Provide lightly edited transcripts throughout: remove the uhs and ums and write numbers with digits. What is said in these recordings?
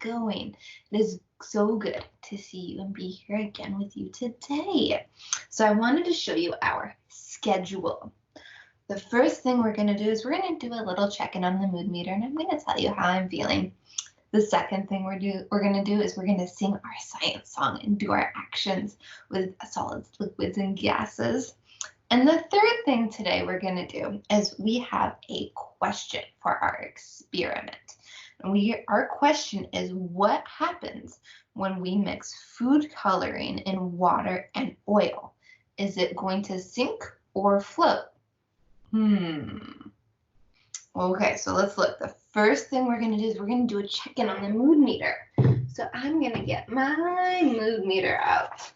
going? It is so good to see you and be here again with you today. So I wanted to show you our schedule. The first thing we're going to do is we're going to do a little check-in on the mood meter, and I'm going to tell you how I'm feeling. The second thing we're going to do is we're going to sing our science song and do our actions with solids, liquids, and gases. And the third thing today we're going to do is we have a question for our experiment. And our question is, what happens when we mix food coloring in water and oil? Is it going to sink or float? Okay, so let's look. The first thing we're going to do is we're going to do a check-in on the mood meter. So I'm going to get my mood meter out.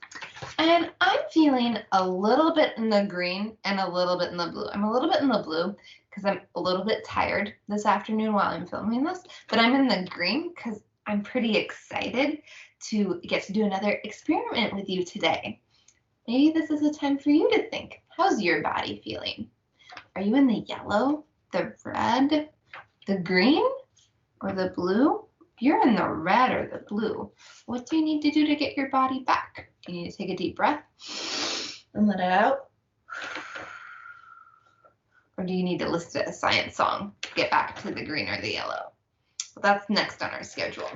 And I'm feeling a little bit in the green and a little bit in the blue. I'm a little bit in the blue because I'm a little bit tired this afternoon while I'm filming this. But I'm in the green because I'm pretty excited to get to do another experiment with you today. Maybe this is a time for you to think. How's your body feeling? Are you in the yellow, the red, the green, or the blue? If you're in the red or the blue, what do you need to do to get your body back? Do you need to take a deep breath and let it out? Or do you need to listen to a science song to get back to the green or the yellow? Well, that's next on our schedule.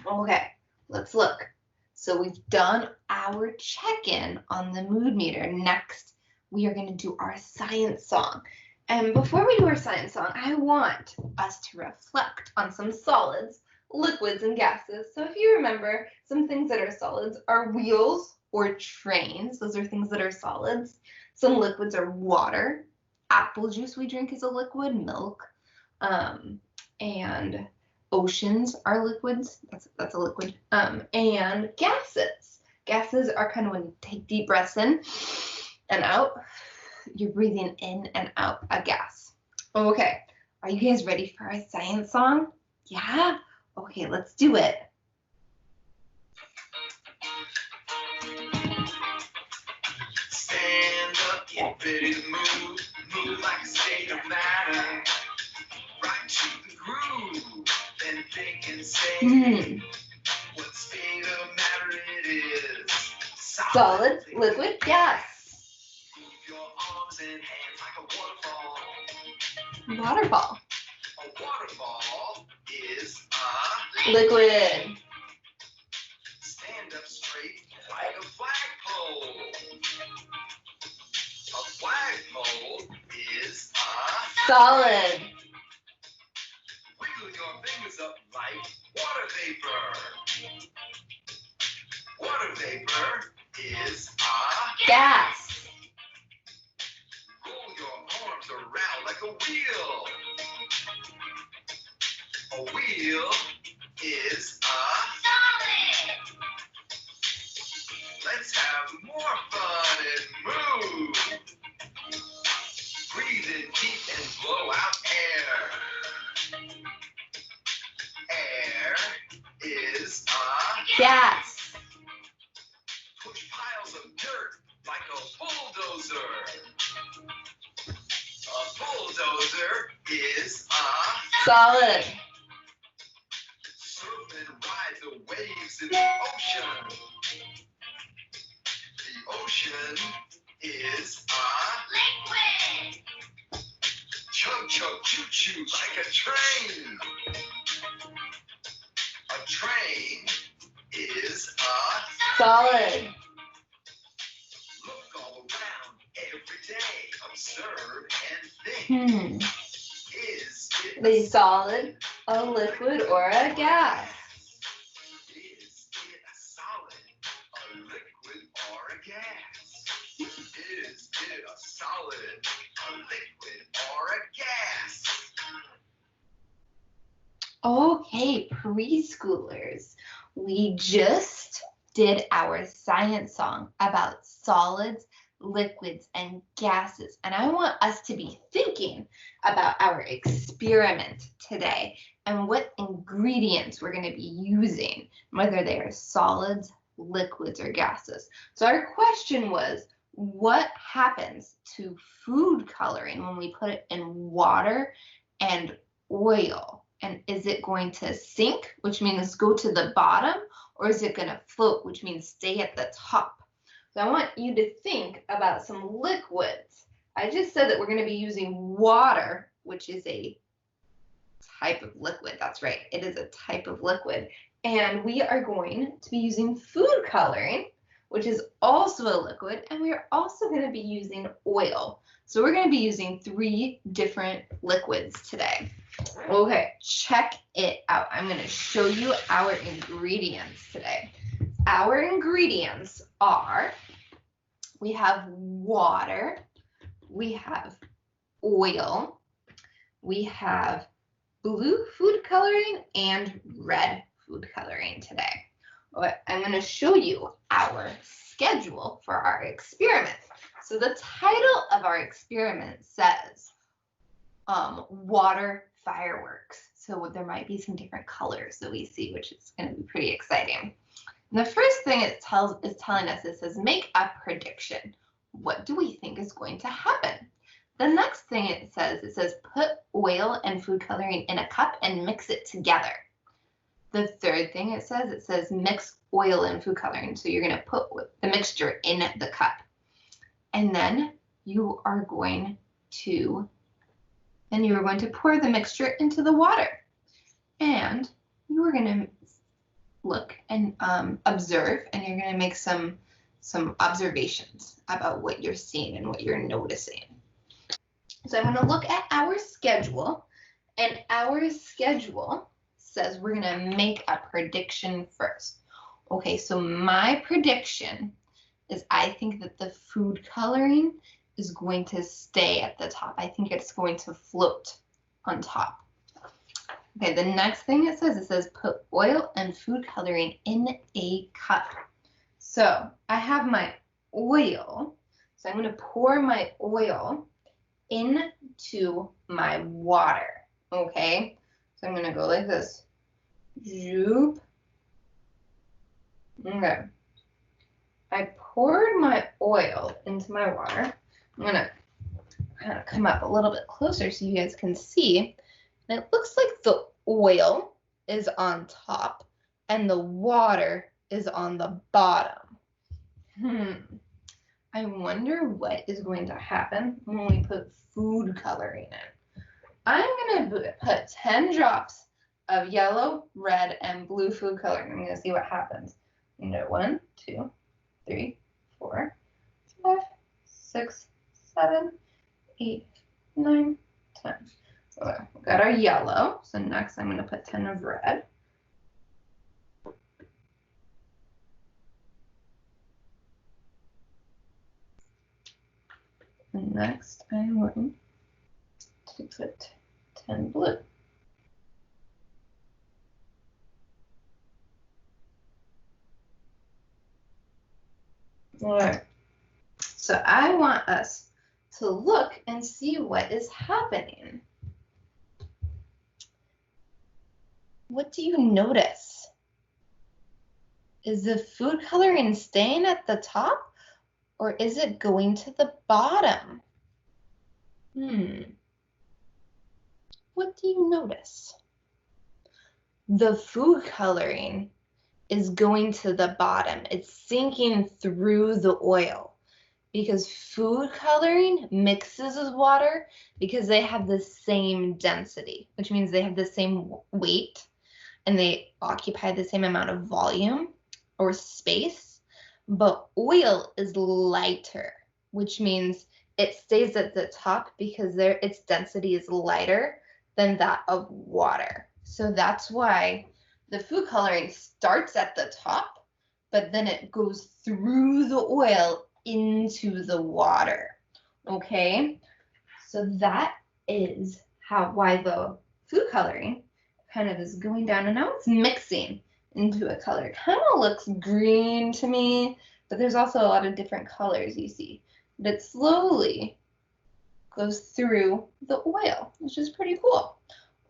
Okay, let's look. So we've done our check-in on the mood meter. Next, we are going to do our science song. And before we do our science song, I want us to reflect on some solids, liquids, and gases. So if you remember, some things that are solids are wheels or trains. Those are things that are solids. Some liquids are water. Apple juice we drink is a liquid, milk. And oceans are liquids. That's a liquid. And gases. Gases are kind of when you take deep breaths in and out. You're breathing in and out a gas. Okay, are you guys ready for our science song? Yeah? Okay, let's do it. Stand up, get ready to move like a state of matter. Right to the groove, then think and say what state of matter it is. Solid, liquid, gas. Your arms and hands like a waterfall. Waterfall. A waterfall is a liquid. Stand up straight like a flagpole. A flagpole is a solid. Wiggle your fingers up like water vapor. Water vapor is a gas. Roll your arms around like a wheel. A wheel is a solid. Let's have more fun and move. Breathe in deep and blow out air. Air is a gas. Push piles of dirt like a bulldozer. A bulldozer is a solid. Surf and ride the waves in the ocean. The ocean is a liquid. Chug chug choo choo like a train. A train is a solid. Look all around every day. Observe and think. Is it a solid, a liquid, or a gas? Is it a solid, a liquid, or a gas? Is it a solid, a liquid, or a gas? Okay, preschoolers, we just did our science song about solids, liquids, and gases. And I want us to be thinking about our experiment today and what ingredients we're going to be using, whether they are solids, liquids, or gases. So our question was, what happens to food coloring when we put it in water and oil And is it going to sink, which means go to the bottom, or is it going to float, which means stay at the top? So I want you to think about some liquids. I just said that we're going to be using water, which is a type of liquid. That's right. It is a type of liquid. And we are going to be using food coloring, which is also a liquid. And we are also going to be using oil. So we're going to be using 3 different liquids today. Okay, check it out. I'm going to show you our ingredients today. Our ingredients are, we have water, we have oil, we have blue food coloring, and red food coloring today. I'm going to show you our schedule for our experiment. So the title of our experiment says water fireworks. So there might be some different colors that we see, which is going to be pretty exciting. And the first thing it is telling us, it says make a prediction. What do we think is going to happen? The next thing it says put oil and food coloring in a cup and mix it together. The third thing it says mix oil and food coloring. So you're going to put the mixture in the cup. And then you are going to pour the mixture into the water. And you are going to look and observe, and you're going to make some observations about what you're seeing and what you're noticing. So I'm going to look at our schedule, and our schedule says we're going to make a prediction first. Okay, so my prediction is I think that the food coloring is going to stay at the top. I think it's going to float on top. Okay, the next thing it says put oil and food coloring in a cup. So I have my oil. So I'm going to pour my oil into my water. Okay, so I'm going to go like this. Zoop. Okay. I poured my oil into my water. I'm going to kind of come up a little bit closer so you guys can see. And it looks like the oil is on top and the water is on the bottom. I wonder what is going to happen when we put food coloring in. I'm going to put 10 drops of yellow, red, and blue food coloring. I'm going to see what happens. 1, 2, 3, 4, 5, 6, 7, 8, 9, 10. So we've got our yellow. So next I'm going to put 10 of red. And next I'm going to put 10 blue. All right. So I want us to look and see what is happening. What do you notice? Is the food coloring staying at the top, or is it going to the bottom? What do you notice? The food coloring is going to the bottom. It's sinking through the oil because food coloring mixes with water because they have the same density, which means they have the same weight and they occupy the same amount of volume or space. But oil is lighter, which means it stays at the top because its density is lighter than that of water. So that's why the food coloring starts at the top, but then it goes through the oil into the water. Okay, so that is why the food coloring kind of is going down, and now it's mixing into a color. It kind of looks green to me, but there's also a lot of different colors you see. But it slowly goes through the oil, which is pretty cool.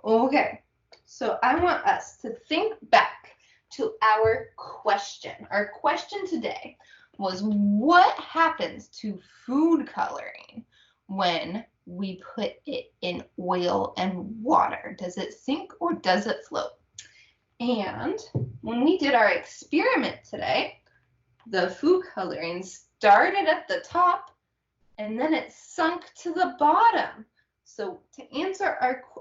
Okay, so I want us to think back to our question. Our question today was, what happens to food coloring when we put it in oil and water. Does it sink or does it float? And when we did our experiment today, the food coloring started at the top and then it sunk to the bottom. So to answer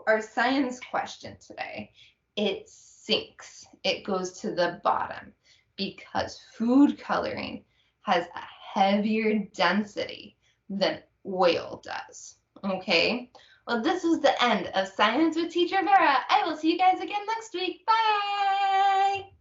our science question today, it sinks. It goes to the bottom because food coloring has a heavier density than oil does. Okay? Well, this is the end of Science with Teacher Vera. I will see you guys again next week. Bye!